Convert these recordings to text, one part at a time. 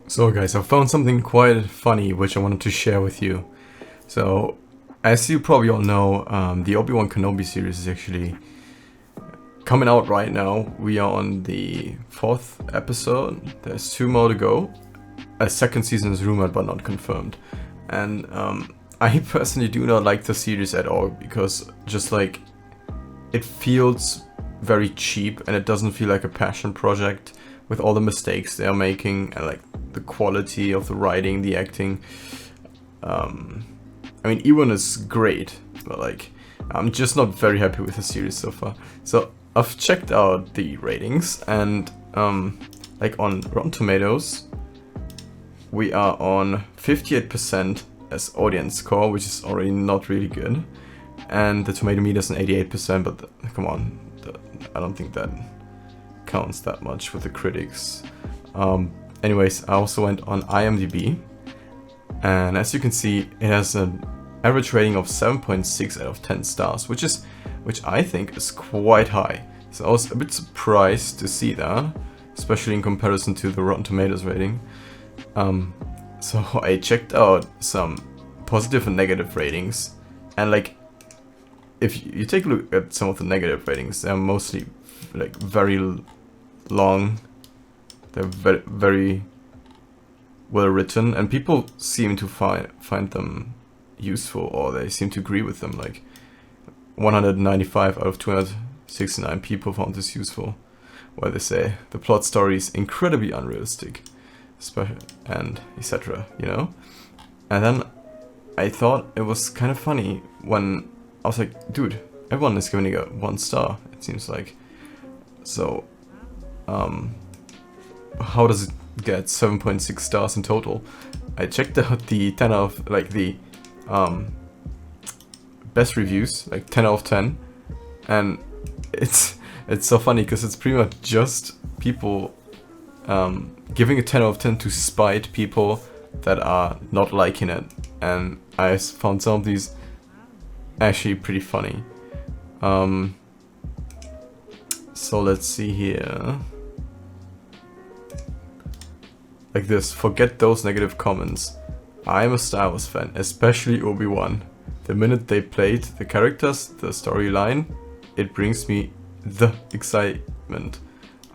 So guys, I found something quite funny which I wanted to share with you. So, as you probably all know, the Obi-Wan Kenobi series is actually coming out right now. We are on the 4th episode. There's 2 more to go. A second season is rumored but not confirmed. And I personally do not like the series at all because just like it feels very cheap and it doesn't feel like a passion project with all the mistakes they are making and like the quality of the writing, the acting. I mean, Ewan is great, but like I'm just not very happy with the series so far. So I've checked out the ratings and like on Rotten Tomatoes, we are on 58% as audience score, which is already not really good. And the tomato meter is an 88%, but come on, I don't think that counts that much with the critics. Anyways, I also went on IMDb, and as you can see, it has an average rating of 7.6 out of 10 stars, which I think is quite high. So I was a bit surprised to see that, especially in comparison to the Rotten Tomatoes rating. So I checked out some positive and negative ratings, and like if you take a look at some of the negative ratings, they're mostly like very long. They're very, very well written, and people seem to find them useful, or they seem to agree with them. Like 195 out of 269 people found this useful, where they say the plot story is incredibly unrealistic, and etc. You know. And then I thought it was kind of funny when I was like, dude, everyone is giving it a 1 star. It seems like. So, how does it get 7.6 stars in total? I checked out the 10 out of, like, the best reviews, like 10 out of 10, and it's so funny because it's pretty much just people giving a 10 out of 10 to spite people that are not liking it, and I found some of these actually pretty funny. So let's see here. Like this, forget those negative comments. I'm a Star Wars fan, especially Obi-Wan. The minute they played the characters, the storyline, it brings me the excitement.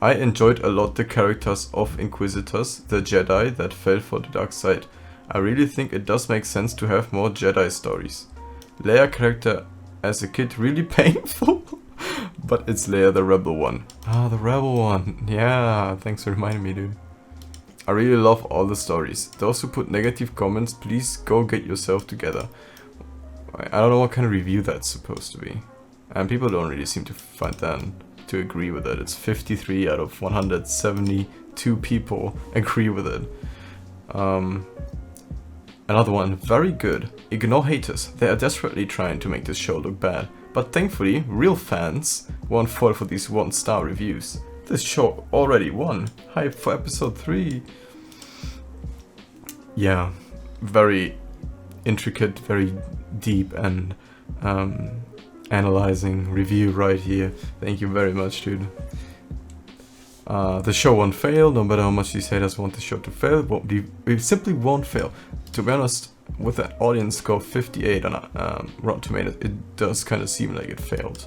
I enjoyed a lot the characters of Inquisitors, the Jedi that fell for the dark side. I really think it does make sense to have more Jedi stories. Leia character as a kid really painful, but it's Leia the rebel one. Ah, the rebel one. Yeah, thanks for reminding me, dude. I really love all the stories. Those who put negative comments, please go get yourself together. I don't know what kind of review that's supposed to be. And people don't really seem to find that, to agree with it. It's 53 out of 172 people agree with it. Another one, very good. Ignore haters. They are desperately trying to make this show look bad. But thankfully, real fans won't fall for these 1-star reviews. This show already won. Hype for episode 3. Yeah, very intricate, very deep and analyzing review right here. Thank you very much, dude. The show won't fail, no matter how much these haters want the show to fail. It simply won't fail. To be honest, with an audience score of 58 on Rotten Tomatoes, it does kind of seem like it failed.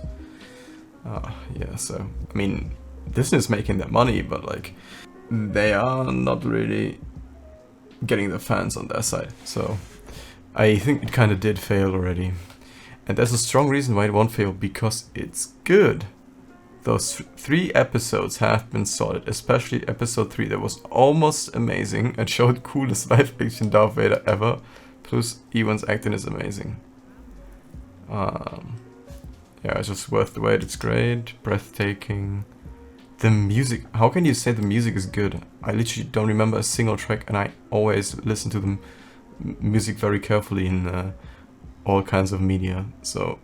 Yeah, so, I mean, Disney's making their money, but like, they are not really getting the fans on their side. So, I think it kind of did fail already. And there's a strong reason why it won't fail, because it's good. Those 3 episodes have been solid, especially episode 3 that was almost amazing and showed coolest live action Darth Vader ever. Plus, Ewan's acting is amazing. Yeah, it's just worth the wait. It's great, breathtaking. The music, how can you say the music is good? I literally don't remember a single track, and I always listen to the music very carefully in all kinds of media. So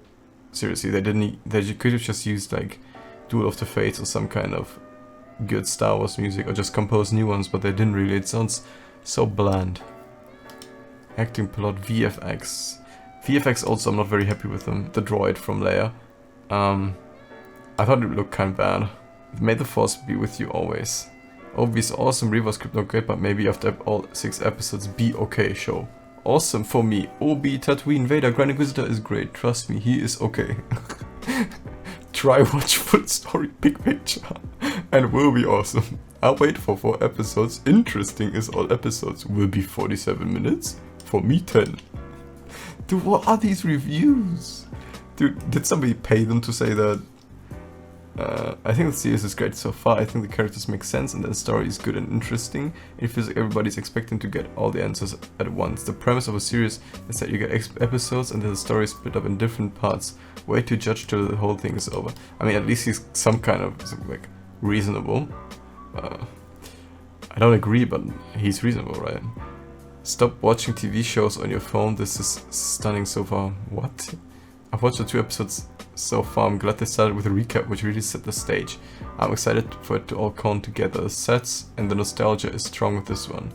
seriously, they could have just used like Duel of the Fates or some kind of good Star Wars music, or just compose new ones, but they didn't really. It sounds so bland. Acting, plot, VFX. VFX also, I'm not very happy with them. The droid from Leia. I thought it looked kind of bad. May the Force be with you always. Obi's awesome, Reva's script not great, but maybe after all 6 episodes be okay show. Awesome for me. Obi, Tatooine, Vader, Grand Inquisitor is great. Trust me, he is okay. Try watch full story, big picture, and will be awesome. I'll wait for 4 episodes. Interesting is all episodes will be 47 minutes. For me 10. Dude, what are these reviews? Dude, did somebody pay them to say that? I think the series is great so far. I think the characters make sense and the story is good and interesting. It feels like everybody's expecting to get all the answers at once. The premise of a series is that you get episodes and then the story is split up in different parts. Wait to judge till the whole thing is over. I mean, at least he's some kind of like reasonable. I don't agree, but he's reasonable, right? Stop watching TV shows on your phone. This is stunning so far. What? I've watched the 2 episodes so far. I'm glad they started with a recap which really set the stage. I'm excited for it to all come together. The sets and the nostalgia is strong with this one.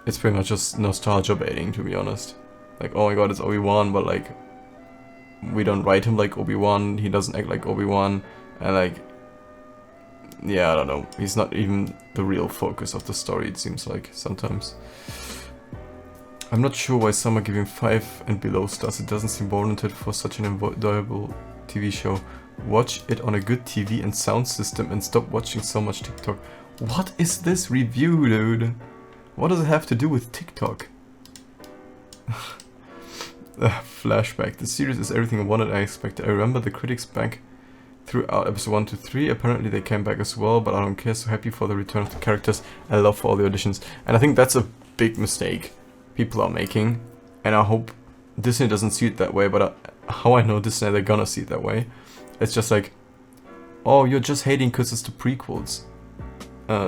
It's pretty much just nostalgia baiting, to be honest. Like, oh my god, it's Obi-Wan, but like, we don't write him like Obi-Wan, he doesn't act like Obi-Wan, and like, yeah, I don't know, he's not even the real focus of the story, it seems like, sometimes. I'm not sure why some are giving 5 and below stars. It doesn't seem warranted for such an enjoyable TV show. Watch it on a good TV and sound system and stop watching so much TikTok. What is this review, dude? What does it have to do with TikTok? Flashback. The series is everything I wanted, I expected. I remember the critics back throughout episode 1 to 3. Apparently they came back as well, but I don't care. So happy for the return of the characters. I love all the auditions. And I think that's a big mistake people are making, and I hope Disney doesn't see it that way, but how I know Disney, they're gonna see it that way. It's just like, oh, you're just hating because it's the prequels,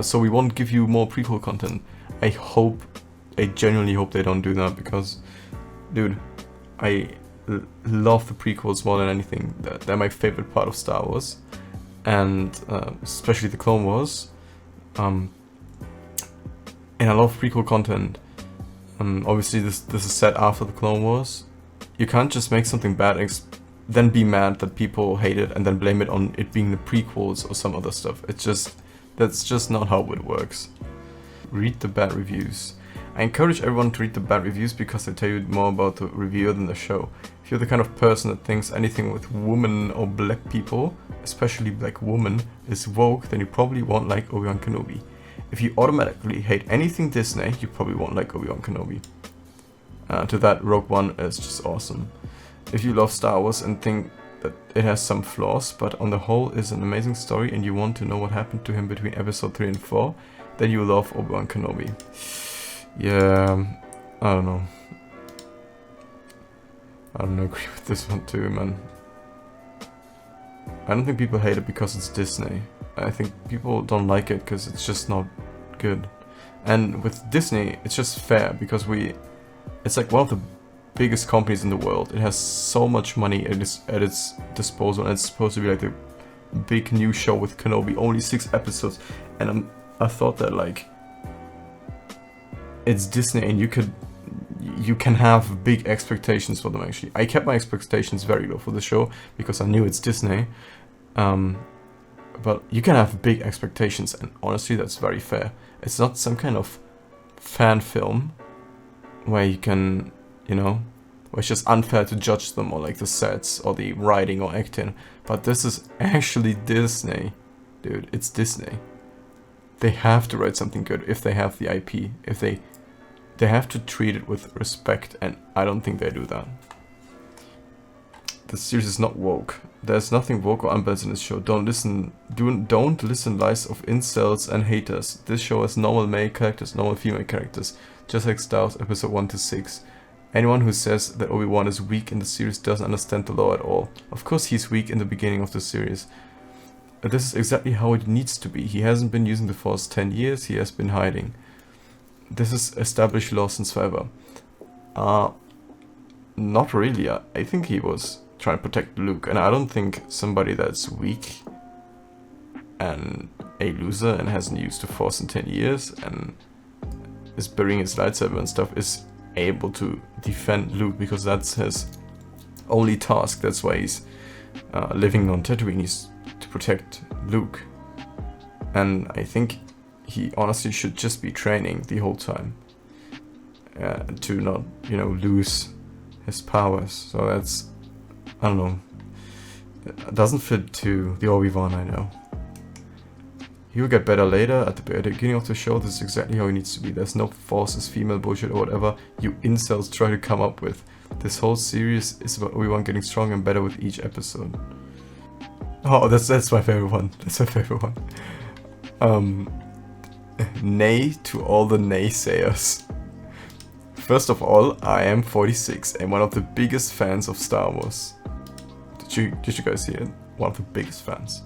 so we won't give you more prequel content. I genuinely hope they don't do that, because, dude, I love the prequels more than anything. They're my favorite part of Star Wars, and especially the Clone Wars, and I love prequel content. Obviously this is set after the Clone Wars. You can't just make something bad and then be mad that people hate it and then blame it on it being the prequels or some other stuff. That's just not how it works. Read the bad reviews. I encourage everyone to read the bad reviews because they tell you more about the reviewer than the show. If you're the kind of person that thinks anything with women or black people, especially black women, is woke, then you probably won't like Obi-Wan Kenobi. If you automatically hate anything Disney, you probably won't like Obi-Wan Kenobi. To that, Rogue One is just awesome. If you love Star Wars and think that it has some flaws, but on the whole is an amazing story and you want to know what happened to him between episode 3 and 4, then you love Obi-Wan Kenobi. Yeah, I don't know. I don't agree with this one too, man. I don't think people hate it because it's Disney. I think people don't like it because it's just not good. And with Disney, it's just fair because it's like one of the biggest companies in the world. It has so much money at its disposal, and it's supposed to be like the big new show with Kenobi, only 6 episodes. And I thought that like it's Disney and you can have big expectations for them actually. I kept my expectations very low for the show because I knew it's Disney. But you can have big expectations, and honestly that's very fair. It's not some kind of fan film where you can, you know, where it's just unfair to judge them or like the sets or the writing or acting. But this is actually Disney, dude. It's Disney. They have to write something good if they have the IP. If they have to treat it with respect, and I don't think they do that. The series is not woke. There's nothing woke or unbalanced in this show. Don't listen lies of incels and haters. This show has normal male characters, normal female characters, just like Star Wars episode 1 to 6. Anyone who says that Obi-Wan is weak in the series doesn't understand the lore at all. Of course he's weak in the beginning of the series. This is exactly how it needs to be. He hasn't been using the Force 10 years, he has been hiding. This is established law since forever. Not really. I think he was trying to protect Luke, and I don't think somebody that's weak and a loser and hasn't used the Force in 10 years and is burying his lightsaber and stuff is able to defend Luke, because that's his only task. That's why he's living on Tatooine, is to protect Luke. And I think he honestly should just be training the whole time to not, you know, lose his powers. So that's, I don't know, it doesn't fit to the Obi-Wan I know. He will get better later. At the beginning of the show, this is exactly how he needs to be. There's no false female bullshit or whatever you incels try to come up with. This whole series is about Obi-Wan getting stronger and better with each episode. Oh, that's my favorite one. That's my favorite one. Nay to all the naysayers. First of all, I am 46 and one of the biggest fans of Star Wars. Did you guys see it? One of the biggest fans.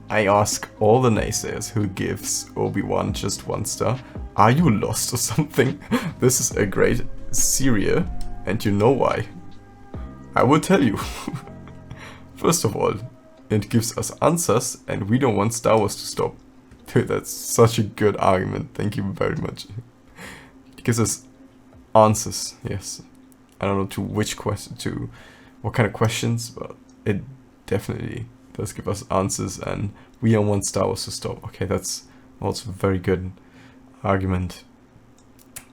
I ask all the naysayers who gives Obi-Wan just 1 star, are you lost or something? This is a great series, and you know why. I will tell you. First of all, it gives us answers, and we don't want Star Wars to stop. Dude, that's such a good argument. Thank you very much. It gives us answers, yes. I don't know to which question, to what kind of questions, but it definitely does give us answers, and we don't want Star Wars to stop. Okay, that's also a very good argument.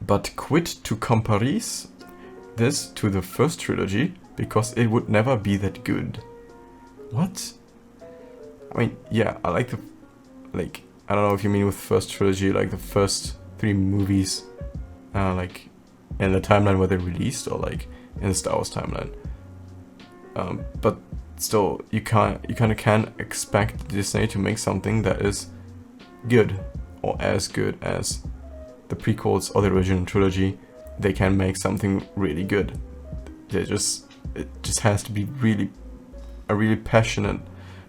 But quit to compare this to the first trilogy because it would never be that good. What? I mean, yeah, I like the, like, I don't know if you mean with first trilogy, like the first 3 movies, like in the timeline where they released, or like in the Star Wars timeline. But still, you kind of can't expect Disney to make something that is good or as good as the prequels or the original trilogy. They can make something really good. It just has to be a really passionate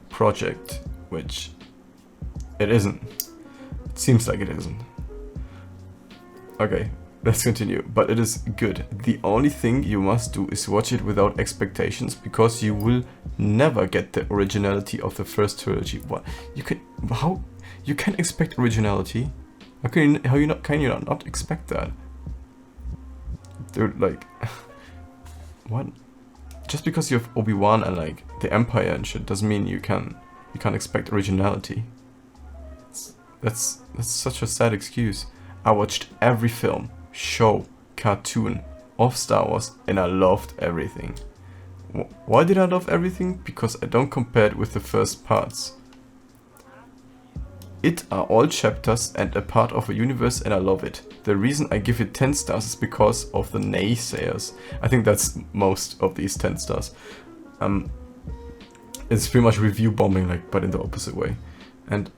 project, which it isn't. It seems like it isn't. Okay, let's continue. But it is good. The only thing you must do is watch it without expectations, because you will never get the originality of the first trilogy. What how you can expect originality? Can you not expect that? Dude, like, what? Just because you have Obi-Wan and like the Empire and shit doesn't mean you can't expect originality. That's such a sad excuse. I watched every film, show, cartoon of Star Wars, and I loved everything. Why did I love everything? Because I don't compare it with the first parts. It are all chapters and a part of a universe, and I love it. The reason I give it 10 stars is because of the naysayers. I think that's most of these 10 stars. It's pretty much review bombing, like, but in the opposite way. And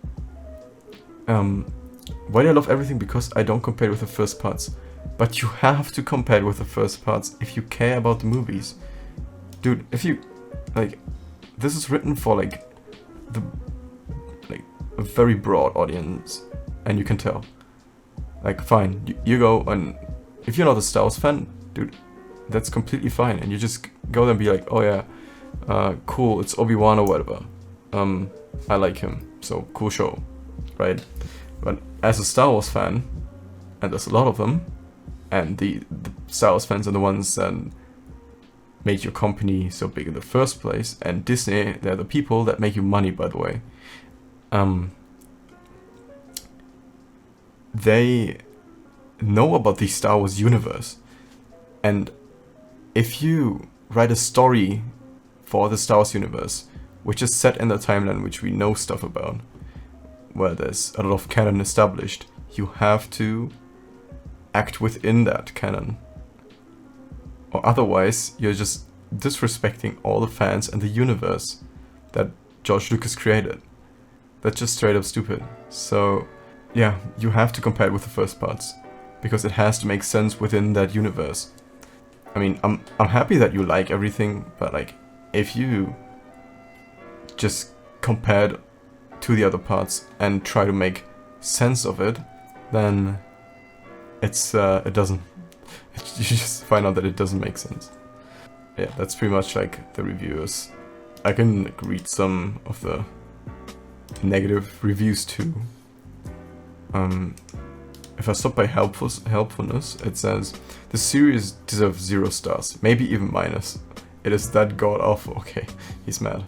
why do I love everything? Because I don't compare it with the first parts. But you have to compare it with the first parts if you care about the movies. Dude, if you, like, this is written for, like, a very broad audience, and you can tell. Like, fine, you go, and if you're not a Star Wars fan, dude, that's completely fine, and you just go there and be like, oh yeah, cool, it's Obi-Wan or whatever. I like him, so cool show, right? But as a Star Wars fan, and there's a lot of them, and the Star Wars fans are the ones that made your company so big in the first place, and Disney, they're the people that make you money, by the way. They know about the Star Wars universe, and if you write a story for the Star Wars universe, which is set in the timeline which we know stuff about, where there's a lot of canon established, you have to act within that canon, or otherwise you're just disrespecting all the fans and the universe that George Lucas created. That's just straight up stupid. So yeah, you have to compare it with the first parts, because it has to make sense within that universe. I mean, I'm happy that you like everything, but like, if you just compare it to the other parts and try to make sense of it, then it doesn't. You just find out that it doesn't make sense. Yeah, that's pretty much like the reviewers. I can like, read some of the negative reviews too. If I stop by helpfulness, it says the series deserves 0 stars, maybe even minus. It is that god awful. Okay, he's mad.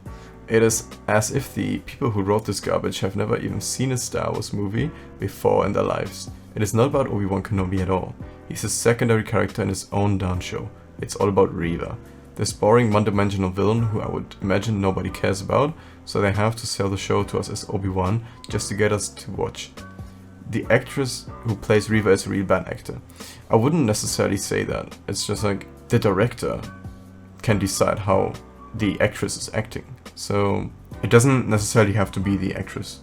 It is as if the people who wrote this garbage have never even seen a Star Wars movie before in their lives. It is not about Obi-Wan Kenobi at all. He's a secondary character in his own darn show. It's all about Reva, this boring one-dimensional villain who I would imagine nobody cares about, so they have to sell the show to us as Obi-Wan just to get us to watch. The actress who plays Reva is a real bad actor. I wouldn't necessarily say that. It's just like the director can decide how the actress is acting. So it doesn't necessarily have to be the actress.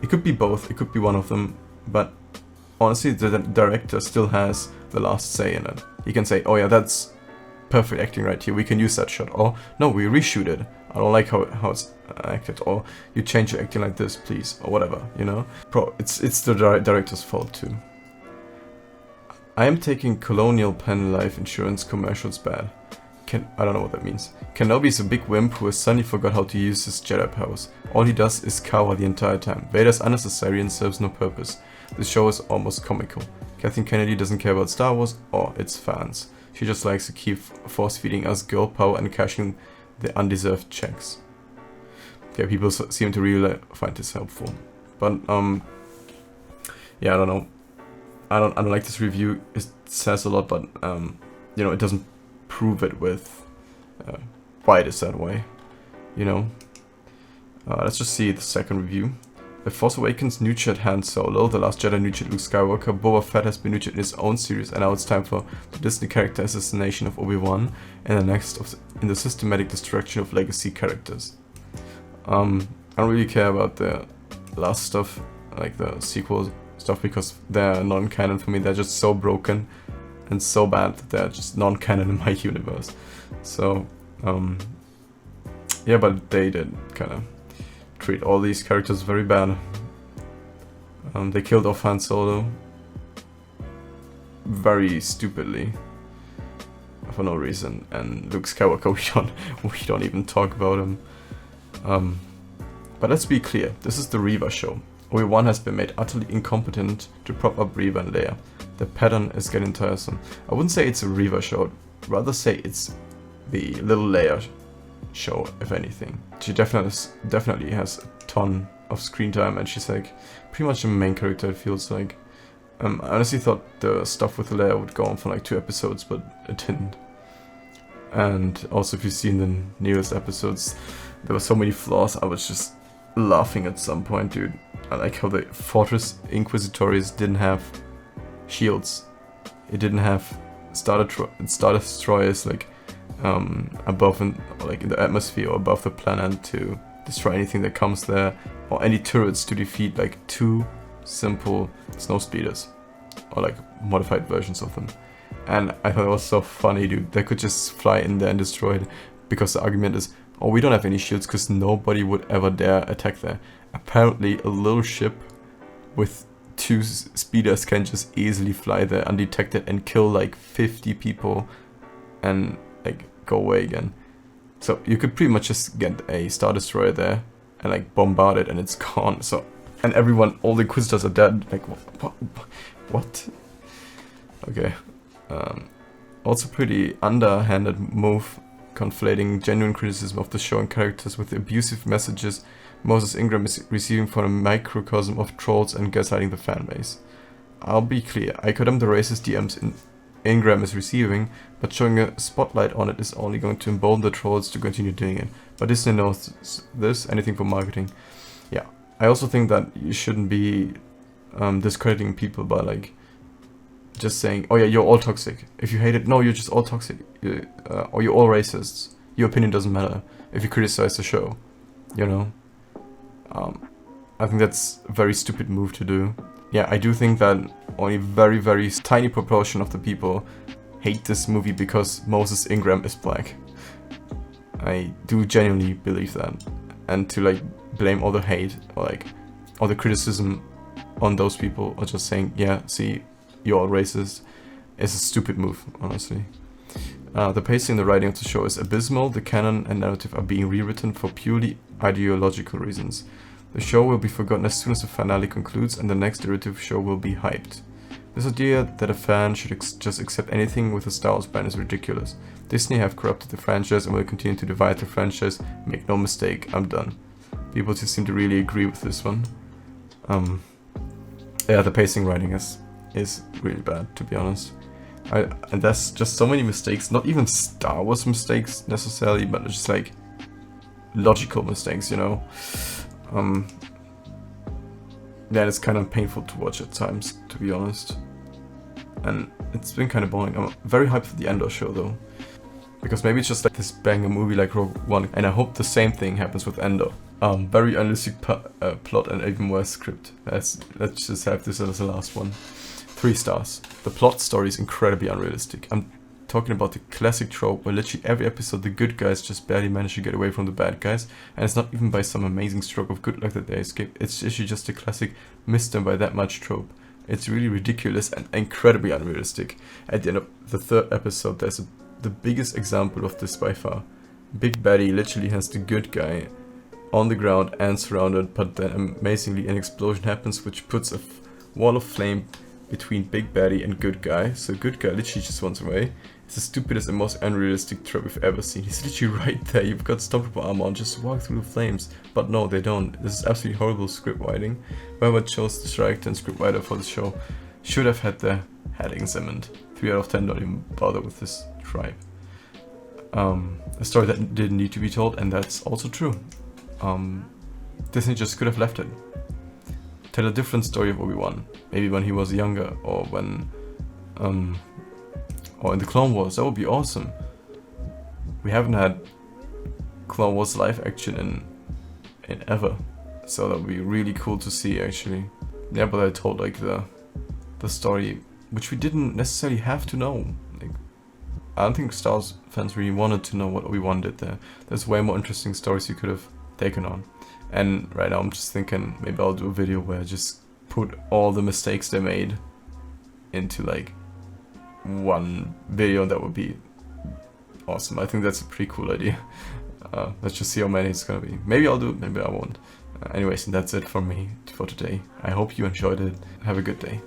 It could be both, it could be one of them, but honestly the director still has the last say in it. He can say, oh yeah, that's perfect acting right here, we can use that shot, or no, we reshoot it, I don't like how it's acted, or you change your acting like this please, or whatever, you know. It's the director's fault too. I am taking Colonial Penn life insurance commercials bad. I don't know what that means. Kenobi is a big wimp who has suddenly forgot how to use his Jedi powers. All he does is cower the entire time. Vader's unnecessary and serves no purpose. The show is almost comical. Kathleen Kennedy doesn't care about Star Wars or its fans. She just likes to keep force-feeding us girl power and cashing the undeserved checks. Okay, people seem to really find this helpful. But, yeah, I don't know. I don't like this review. It says a lot, but, you know, it doesn't prove it with why it is that way, you know. Let's just see the second review. The Force Awakens nurtured Han Solo, The Last Jedi nurtured Luke Skywalker, Boba Fett has been nurtured in his own series, and now it's time for the Disney character assassination of Obi-Wan and the next in the systematic destruction of legacy characters. I don't really care about the last stuff, like the sequel stuff, because they're non-canon for me. They're just so broken and so bad that they're just non-canon in my universe. So, yeah, but they did kind of treat all these characters very bad. They killed off Han Solo very stupidly for no reason, and Luke Skywalker, we don't even talk about him. But let's be clear, this is the Reva show. Obi-Wan has been made utterly incompetent to prop up Reva and Leia. The pattern is getting tiresome. I wouldn't say it's a Reva show, rather say it's the little Leia show, if anything. She definitely has a ton of screen time, and she's like pretty much the main character, it feels like. I honestly thought the stuff with Leia would go on for like 2 episodes, but it didn't. And also, if you've seen the newest episodes, there were so many flaws. I was just laughing at some point, dude. I like how the Fortress Inquisitores didn't have shields. It didn't have Star Destroyers like above like in the atmosphere or above the planet to destroy anything that comes there, or any turrets to defeat like 2 simple snow speeders or like modified versions of them. And I thought it was so funny, dude. They could just fly in there and destroy it, because the argument is, oh, we don't have any shields because nobody would ever dare attack there. Apparently a little ship with 2 speeders can just easily fly there undetected and kill like 50 people and like go away again. So you could pretty much just get a Star Destroyer there and like bombard it and it's gone. So, and everyone, all the Inquisitors are dead. Like, what? Okay. Also pretty underhanded move, conflating genuine criticism of the show and characters with the abusive messages Moses Ingram is receiving from a microcosm of trolls and gaslighting the fanbase. I'll be clear, I condemn the racist DMs Ingram is receiving, but showing a spotlight on it is only going to embolden the trolls to continue doing it. But Disney knows this, anything for marketing. Yeah, I also think that you shouldn't be discrediting people by like just saying, oh yeah, you're all toxic. If you hate it, no, you're just all toxic. Or you're all racists. Your opinion doesn't matter if you criticize the show, you know? I think that's a very stupid move to do. Yeah, I do think that only very, very tiny proportion of the people hate this movie because Moses Ingram is black. I do genuinely believe that. And to like blame all the hate or like all the criticism on those people, or just saying, yeah, see, you're all racist, is a stupid move, honestly. The pacing and the writing of the show is abysmal. The canon and narrative are being rewritten for purely ideological reasons. The show will be forgotten as soon as the finale concludes, and the next derivative show will be hyped. This idea that a fan should just accept anything with a Star Wars brand is ridiculous. Disney have corrupted the franchise and will continue to divide the franchise. Make no mistake, I'm done. People just seem to really agree with this one. Yeah, the pacing writing is really bad, to be honest. And there's just so many mistakes, not even Star Wars mistakes necessarily, but just like logical mistakes, you know. Yeah, it's kind of painful to watch at times, to be honest. And it's been kind of boring. I'm very hyped for the Endor show though, because maybe it's just like this banger movie like Rogue One, and I hope the same thing happens with Endor. Very unrealistic plot and even worse script. Let's just have this as the last one. 3 stars. The plot story is incredibly unrealistic. I'm talking about the classic trope where literally every episode the good guys just barely manage to get away from the bad guys, and it's not even by some amazing stroke of good luck that they escape. It's actually just a classic miss them by that much trope. It's really ridiculous and incredibly unrealistic. At the end of the 3rd episode, there's the biggest example of this by far. Big Baddie literally has the good guy on the ground and surrounded, but then amazingly an explosion happens which puts a wall of flame between Big Baddie and good guy. So good guy literally just runs away. It's the stupidest and most unrealistic trope we've ever seen. He's literally right there. You've got Stormtrooper armor on, just walk through the flames. But no, they don't. This is absolutely horrible script writing. Whoever chose this director and script writer for the show should have had their head examined. 3 out of 10 don't even bother with this tribe. A story that didn't need to be told, and that's also true. Disney just could have left it. Tell a different story of Obi-Wan. Maybe when he was younger, or when, or in the Clone Wars. That would be awesome. We haven't had Clone Wars live action in ever, so that would be really cool to see actually. Yeah, but I told like the story, which we didn't necessarily have to know. Like, I don't think Star Wars fans really wanted to know what Obi-Wan did there. There's way more interesting stories you could have taken on. And right now I'm just thinking maybe I'll do a video where I just put all the mistakes they made into like one video, and that would be awesome. I think that's a pretty cool idea. Let's just see how many it's gonna be. Maybe I'll do it, maybe I won't. Anyways, and that's it from me for today. I hope you enjoyed it. Have a good day.